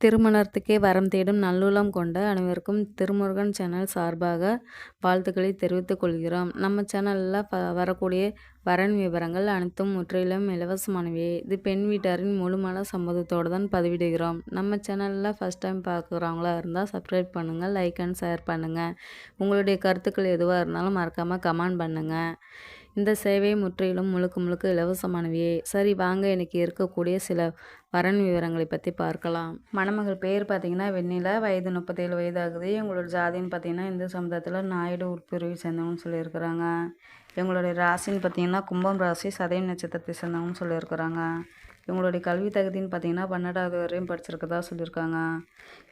திருமணத்துக்கே வரம் தேடும் நல்லுள்ளம் கொண்ட அனைவருக்கும் திருமுருகன் சேனல் சார்பாக வாழ்த்துக்களை தெரிவித்துக் கொள்கிறோம். நம்ம சேனலில் வரக்கூடிய வரன் விவரங்கள் அனைத்தும் முற்றிலும் இலவசமானவை. இது பெண் வீட்டாரின் முழுமான சம்மதத்தோடு தான் பதிவிடுகிறோம். நம்ம சேனலில் ஃபஸ்ட் டைம் பார்க்குறவங்களா இருந்தால் சப்ஸ்கிரைப் பண்ணுங்கள், லைக் அண்ட் ஷேர் பண்ணுங்கள். உங்களுடைய கருத்துக்கள் எதுவாக இருந்தாலும் மறக்காமல் கமெண்ட் பண்ணுங்கள். இந்த சேவை முற்றிலும் முழுக்க இலவசமானவையே. சரி வாங்க, இன்றைக்கி இருக்கக்கூடிய சில வரன் விவரங்களை பற்றி பார்க்கலாம். மணமகள் பேர் பார்த்திங்கன்னா வெண்ணிலா, வயது 37 வயது ஆகுது. எங்களோட ஜாதின்னு பார்த்திங்கன்னா இந்து சமுதாயத்தில் நாயுடு உட்பிரிவை சேர்ந்தவங்கன்னு சொல்லியிருக்கிறாங்க. எங்களுடைய ராசின்னு பார்த்திங்கன்னா கும்பம் ராசி, சதயம் நட்சத்திரத்தை சேர்ந்தவங்கன்னு சொல்லியிருக்கிறாங்க. இவங்களுடைய கல்வி தகுதின்னு பார்த்திங்கன்னா 12வது வரையும் படிச்சிருக்கதா சொல்லியிருக்காங்க.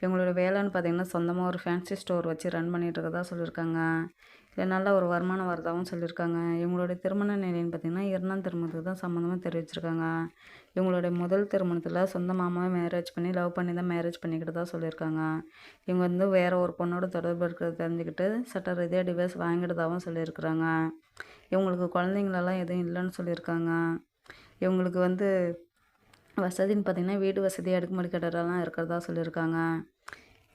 இவங்களோட வேலைன்னு பார்த்திங்கன்னா சொந்தமாக ஒரு ஃபேன்சி ஸ்டோர் வச்சு ரன் பண்ணிகிட்டு இருக்கதா சொல்லியிருக்காங்க. இல்லை நல்ல ஒரு வருமானம் வரதாகவும் சொல்லியிருக்காங்க. இவங்களுடைய திருமண நிலைன்னு பார்த்திங்கன்னா 2ஆம் திருமணத்துக்கு தான் சம்மந்தமாக தெரிவிச்சிருக்காங்க. இவங்களுடைய முதல் திருமணத்தில் சொந்த மாமாவை மேரேஜ் பண்ணி லவ் பண்ணி தான் மேரேஜ் பண்ணிக்கிட்டு சொல்லியிருக்காங்க. இவங்க வந்து வேறு ஒரு பொண்ணோட தொடர்பு இருக்கிறத தெரிஞ்சுக்கிட்டு சட்ட ரீதியாக டிவோர்ஸ் வாங்கிட்டதாகவும் சொல்லியிருக்கிறாங்க. இவங்களுக்கு குழந்தைங்களெல்லாம் எதுவும் இல்லைன்னு சொல்லியிருக்காங்க. இவங்களுக்கு வந்து வசதின்னு பார்த்திங்கன்னா வீடு வசதி, அடுக்குமாடி கட்டடம்லாம் இருக்கிறதா சொல்லியிருக்காங்க.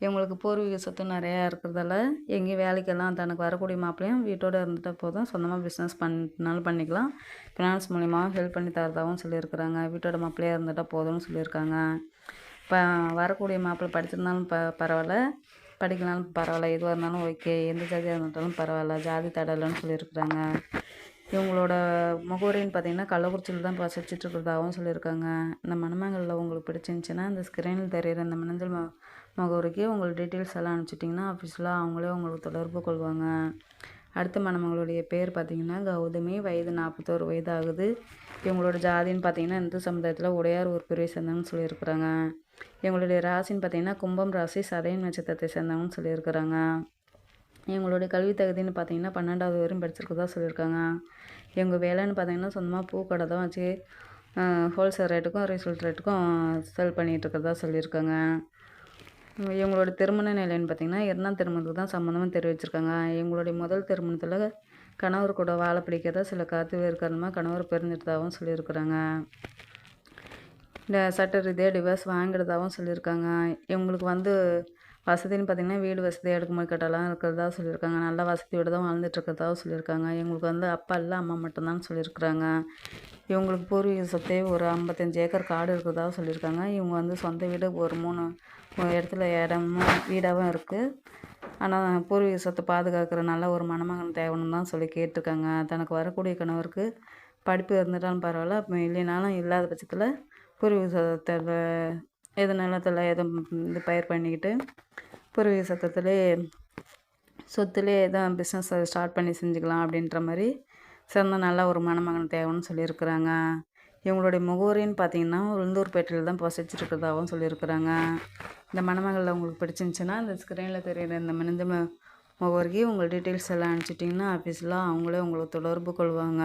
இவங்களுக்கு பூர்வீக சொத்து நிறையா இருக்கிறதால எங்கேயும் வேலைக்கெல்லாம் தனக்கு வரக்கூடிய மாப்பிள்ளையும் வீட்டோடு இருந்துட்டால் போதும், சொந்தமாக பிஸ்னஸ் பண்ணாலும் பண்ணிக்கலாம், ஃபினான்ஸ் மூலியமாக ஹெல்ப் பண்ணி தரதாகவும் சொல்லியிருக்கிறாங்க. வீட்டோட மாப்பிள்ளையாக இருந்துட்டால் போதும்னு சொல்லியிருக்காங்க. இப்போ வரக்கூடிய மாப்பிள்ளை படிச்சிருந்தாலும் பரவாயில்ல, படிக்கலாலும் பரவாயில்ல, எதுவாக இருந்தாலும் ஓகே, எந்த ஜாதியாக இருந்தாலும் பரவாயில்ல, ஜாதி தடலைன்னு சொல்லியிருக்கிறாங்க. இவங்களோட முகவரின்னு பார்த்திங்கன்னா கள்ளக்குறிச்சியில் தான் வசிச்சுட்டு இருக்கிறதாகவும் சொல்லியிருக்காங்க. இந்த மணமகளில் உங்களுக்கு பிடிச்சிருந்துச்சின்னா இந்த ஸ்க்ரீனில் தெரிகிற இந்த மின்னஞ்சல் முகவரிக்கு உங்கள் டீட்டெயில்ஸ் எல்லாம் அனுப்பிச்சிட்டிங்கன்னா ஆஃபீஸில் அவங்களே உங்களுக்கு தொடர்பு கொள்வாங்க. அடுத்த மணமகளுடைய பேர் பார்த்திங்கன்னா கௌதமி, வயது 41 வயது ஆகுது. இவங்களோட ஜாதின்னு பார்த்திங்கன்னா இந்து சமுதாயத்தில் உடையார் ஒரு பிரிவை சேர்ந்தவங்கன்னு சொல்லியிருக்கிறாங்க. இவங்களுடைய ராசின்னு பார்த்திங்கன்னா கும்பம் ராசி, சதயம் நட்சத்திரத்தை சேர்ந்தவங்கன்னு சொல்லியிருக்கிறாங்க. இவங்களுடைய கல்வி தகுதின்னு பார்த்திங்கன்னா 12வது வரையும் படிச்சிருக்கதா சொல்லியிருக்காங்க. இவங்க வேலைன்னு பார்த்திங்கன்னா சொந்தமாக பூக்கடை தான் வச்சு ஹோல்சேல் ரேட்டுக்கும் ரீசேல் ரேட்டுக்கும் செல் பண்ணிகிட்டு இருக்கிறதா சொல்லியிருக்காங்க. இவங்களோட திருமண நிலைன்னு பார்த்திங்கன்னா 2ஆம் திருமணத்துக்கு தான் சம்மந்தமாக தெரிவிச்சிருக்காங்க. இவங்களுடைய முதல் திருமணத்தில் கணவர் கூட வாழ பிடிக்கிறதா சில கருத்து வேறு காரணமாக கணவர் பிரிஞ்சிட்டதாகவும் சொல்லியிருக்கிறாங்க. இந்த சட்ட ரீதியாக டிவோர்ஸ் வாங்கிடுறதாகவும் சொல்லியிருக்காங்க. இவங்களுக்கு வந்து வசதின்னு பார்த்திங்கன்னா வீடு வசதி, அடுக்குமாடி கட்டலாம் இருக்கிறதா சொல்லியிருக்காங்க. நல்ல வசதியோடு தான் வாழ்ந்துட்டு இருக்கிறதாகவும் சொல்லியிருக்காங்க. இவங்களுக்கு வந்து அப்பா இல்லை, அம்மா மட்டும்தான் சொல்லியிருக்கிறாங்க. இவங்களுக்கு பூர்வீக சொத்தே ஒரு 55 ஏக்கர் காடு இருக்கிறதா சொல்லியிருக்காங்க. இவங்க வந்து சொந்த வீடு ஒரு 3 இடத்துல இடமும் வீடாகவும் இருக்குது. ஆனால் பூர்வீக சொத்தை பாதுகாக்கிற நல்ல ஒரு மணமகன் தேவைன்னு தான் சொல்லி கேட்டிருக்காங்க. தனக்கு வரக்கூடிய கணவருக்கு படிப்பு இருந்துட்டாலும் பரவாயில்ல, அப்போ இல்லைனாலும் இல்லாத பட்சத்தில் பூர்வீக சொத்தில் எது நிலத்தில் எதுவும் இது பயிர் பண்ணிக்கிட்டு பூர்வீக சொத்துலேயே எதுவும் பிஸ்னஸ் ஸ்டார்ட் பண்ணி செஞ்சுக்கலாம் அப்படின்ற மாதிரி சிறந்த நல்ல ஒரு மணமகன் தேவைன்னு சொல்லியிருக்கிறாங்க. இவங்களுடைய முகவரின்னு பார்த்திங்கன்னா உளுந்தூர்பேட்டையில் தான் வசிச்சிருக்கிறதாகவும் சொல்லியிருக்கிறாங்க. இந்த மணமகளில் உங்களுக்கு பிடிச்சிருந்துச்சின்னா இந்த ஸ்க்ரீனில் தெரிகிற இந்த மின்னஞ்சல் முகவரிக்கு உங்கள் டீட்டெயில்ஸ் எல்லாம் அனுப்பிச்சிட்டிங்கன்னா ஆஃபீஸில் அவங்களே உங்களுக்கு தொடர்பு கொள்வாங்க.